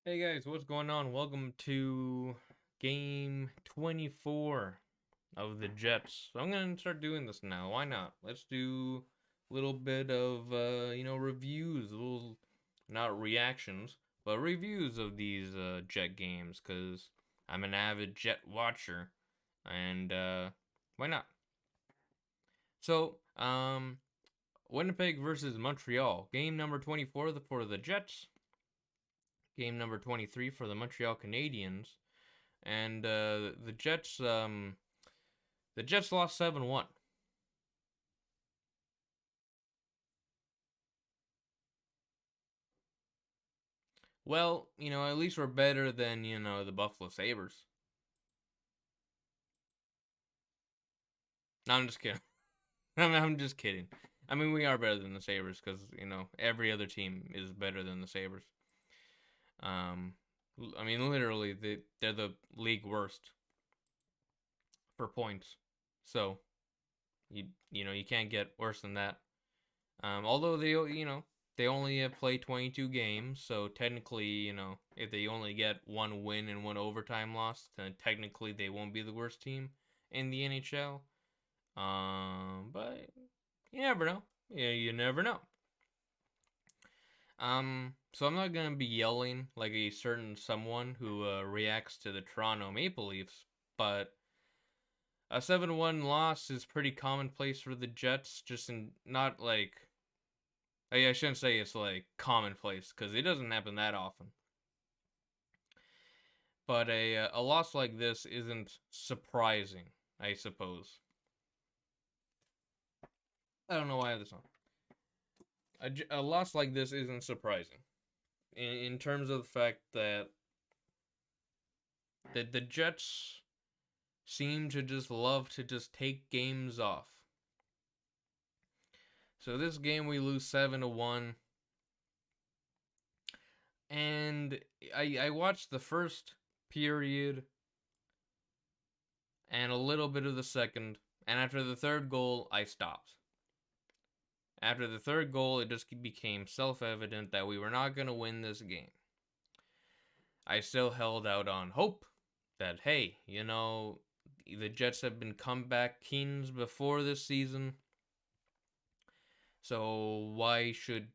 Hey guys, what's going on? Welcome to game 24 of the Jets. So I'm gonna start doing this now. Why not? Let's do a little bit of reviews, little not reactions, but reviews of these Jet games because I'm an avid Jet watcher, and why not? So, Winnipeg versus Montreal, game number 24 for the Jets, game number 23 for the Montreal Canadiens. And the Jets lost 7-1. Well, at least we're better than the Buffalo Sabres. No, I'm just kidding. I'm just kidding. I mean, we are better than the Sabres because every other team is better than the Sabres. Um, I mean, literally, they're the league worst for points. So you can't get worse than that. Although they only have played 22 games, so technically, if they only get one win and one overtime loss, then technically they won't be the worst team in the NHL. But you never know. Yeah, you never know. So I'm not gonna be yelling like a certain someone who reacts to the Toronto Maple Leafs, but a 7-1 loss is pretty commonplace for the Jets. Just in not like I shouldn't say it's like commonplace because it doesn't happen that often. But a loss like this isn't surprising, I suppose. I don't know why I have this on. A loss like this isn't surprising, in terms of the fact that the Jets seem to just love to just take games off. So this game we lose 7-1, and I watched the first period and a little bit of the second, and after the third goal I stopped. After the third goal, it just became self evident that we were not going to win this game. I still held out on hope that, hey, the Jets have been comeback kings before this season, so why should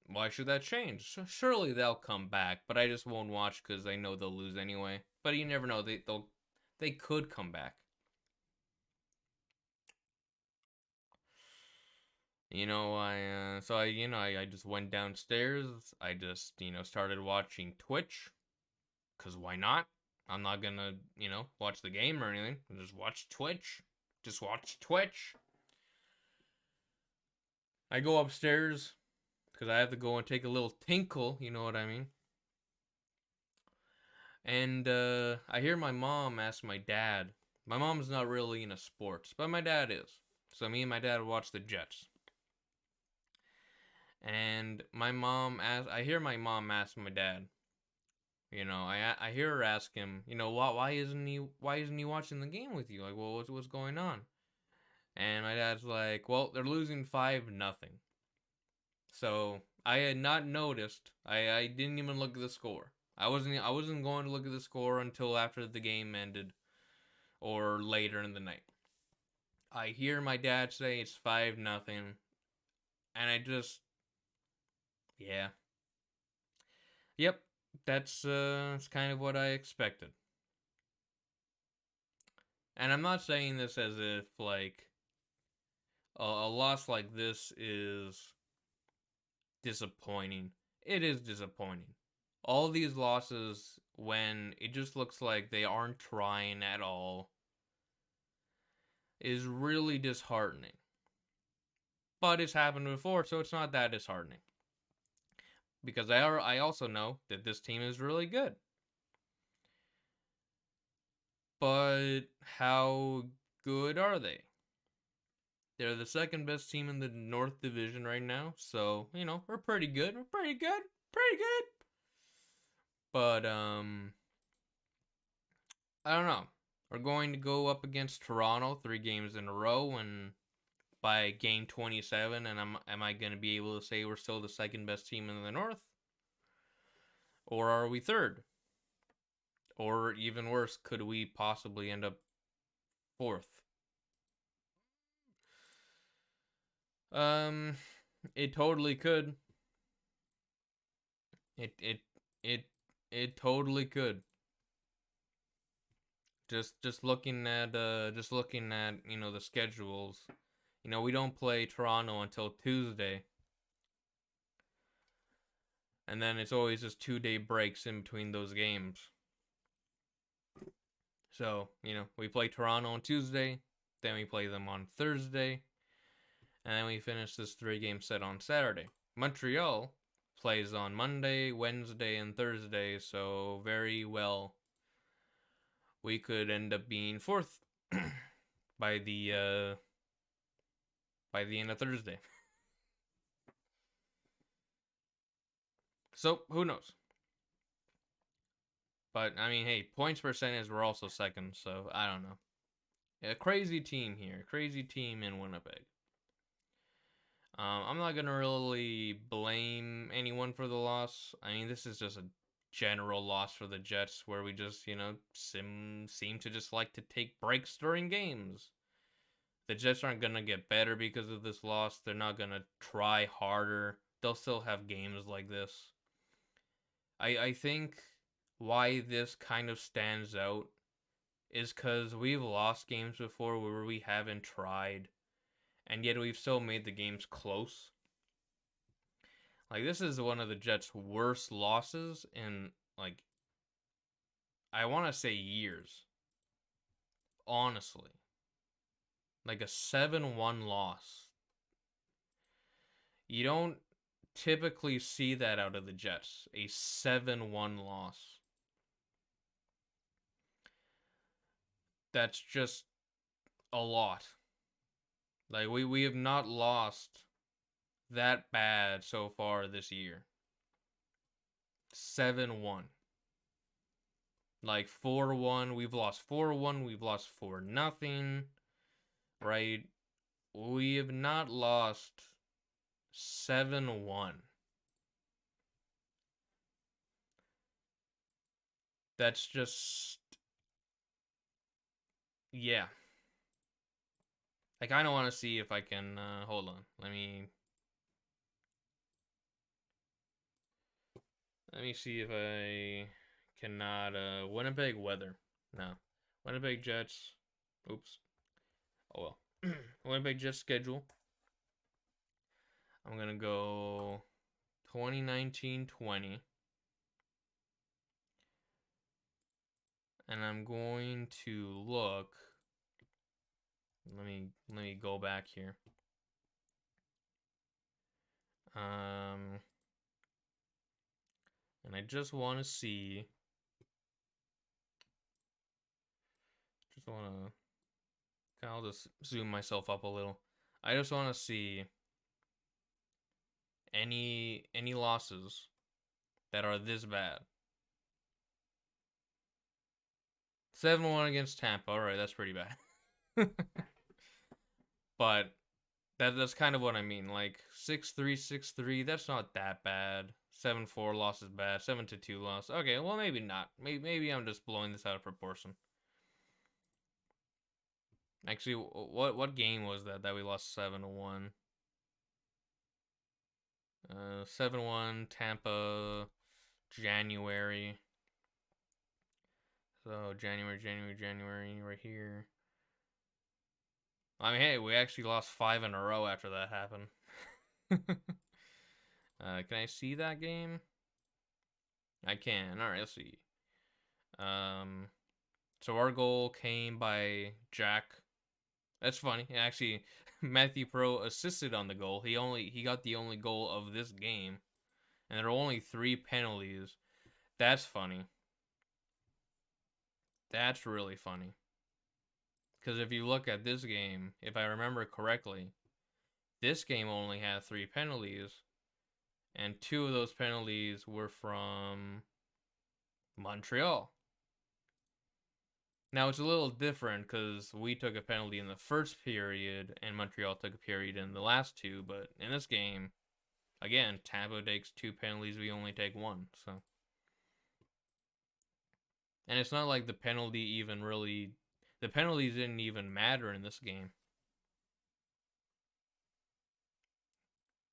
that change? Surely they'll come back, but I just won't watch because I know they'll lose anyway. But you never know; they could come back. I just went downstairs. I just started watching Twitch. Because why not? I'm not gonna, watch the game or anything. Just watch Twitch. Just watch Twitch. I go upstairs because I have to go and take a little tinkle, you know what I mean? And I hear my mom ask my dad. My mom's not really into sports, but my dad is. So me and my dad watch the Jets. And I hear my mom ask my dad. I hear her ask him. Why isn't he watching the game with you? Like, well, what's going on? And my dad's like, well, they're losing 5-0. So I had not noticed. I didn't even look at the score. I wasn't going to look at the score until after the game ended or later in the night. I hear my dad say it's 5-0, and I just, yeah. Yep, that's kind of what I expected. And I'm not saying this as if like a loss like this is disappointing. It is disappointing. All these losses, when it just looks like they aren't trying at all, is really disheartening. But it's happened before, so it's not that disheartening. Because I also know that this team is really good. But how good are they? They're the second best team in the North Division right now, so, we're pretty good. We're pretty good. Pretty good. But I don't know. We're going to go up against Toronto 3 games in a row, and by game 27, and am I going to be able to say we're still the second best team in the North? Or are we third? Or even worse, could we possibly end up fourth? Um, it totally could. It it it it totally could. Just looking at the schedules. We don't play Toronto until Tuesday, and then it's always just 2 day breaks in between those games. So we play Toronto on Tuesday, then we play them on Thursday, and then we finish this 3 game set on Saturday. Montreal plays on Monday, Wednesday, and Thursday, so very well we could end up being fourth by the end of Thursday. So who knows? But I mean, hey, points percentage we're also second, so I don't know. A crazy team here, crazy team in Winnipeg. I'm not gonna really blame anyone for the loss. I mean, this is just a general loss for the Jets, where we just seem to just like to take breaks during games. The Jets aren't gonna get better because of this loss. They're not gonna try harder. They'll still have games like this. I think why this kind of stands out is because we've lost games before where we haven't tried, and yet we've still made the games close. Like, this is one of the Jets' worst losses in, like, I want to say years. Honestly. Like a 7-1 loss. You don't typically see that out of the Jets. A 7-1 loss. That's just a lot. Like, we have not lost that bad so far this year. 7-1. Like 4-1, we've lost 4-1, we've lost 4-0, right? We have not lost 7-1. That's just, yeah. I kind of want to see if I can hold on. Let me see if I cannot Winnipeg weather. No. Winnipeg Jets. Oops. Oh well. Winnipeg Jets schedule. I'm going to go 2019-20. And I'm going to look. Let me go back here. And I just want to see. Just want to. I'll just zoom myself up a little. I just want to see any losses that are this bad. 7-1 against Tampa. All right, that's pretty bad. But that's kind of what I mean. Like 6-3, 6-3. That's not that bad. 7-4 loss is bad. 7-2 loss. Okay, well maybe not. Maybe I'm just blowing this out of proportion. Actually, what game was that we lost 7-1? 7-1 Tampa, January. So January right here. I mean, hey, we actually lost 5 in a row after that happened. Can I see that game? I can. All right, let's see. So our goal came by Jack. That's funny. Actually, Matthew Pro assisted on the goal. He got the only goal of this game, and there are only 3 penalties. That's funny. That's really funny. Because if you look at this game, if I remember correctly, this game only had 3 penalties, and 2 of those penalties were from Montreal. Now it's a little different because we took a penalty in the first period and Montreal took a period in the last 2, but in this game, again, Tampa takes 2 penalties, we only take 1, so And it's not like the penalties didn't even matter in this game.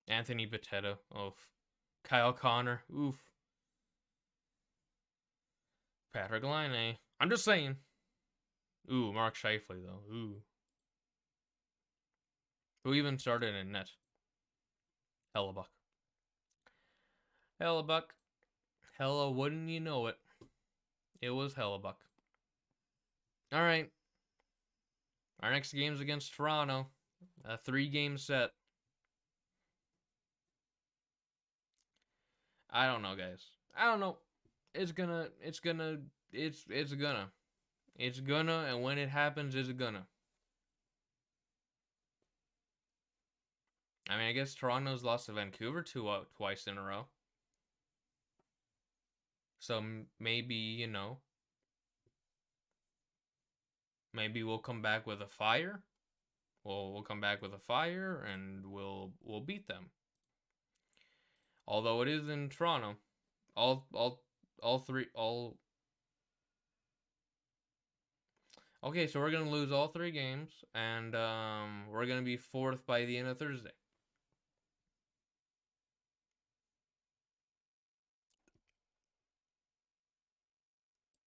Anthony Potato, oof. Kyle Connor, oof. Patrick Laine, I'm just saying. Ooh, Mark Scheifele though, ooh. Who even started in net? Hellebuck. Hellebuck. Hella, wouldn't you know it? It was Hellebuck. All right. Our next game's against Toronto. A 3-game set. I don't know, guys. I don't know. It's gonna. And when it happens, it's gonna. I mean, I guess Toronto's lost to Vancouver twice in a row. So maybe, maybe we'll come back with a fire. We'll come back with a fire and we'll beat them. Although it is in Toronto. All three all Okay, so we're gonna lose all 3 games, and we're gonna be 4th by the end of Thursday.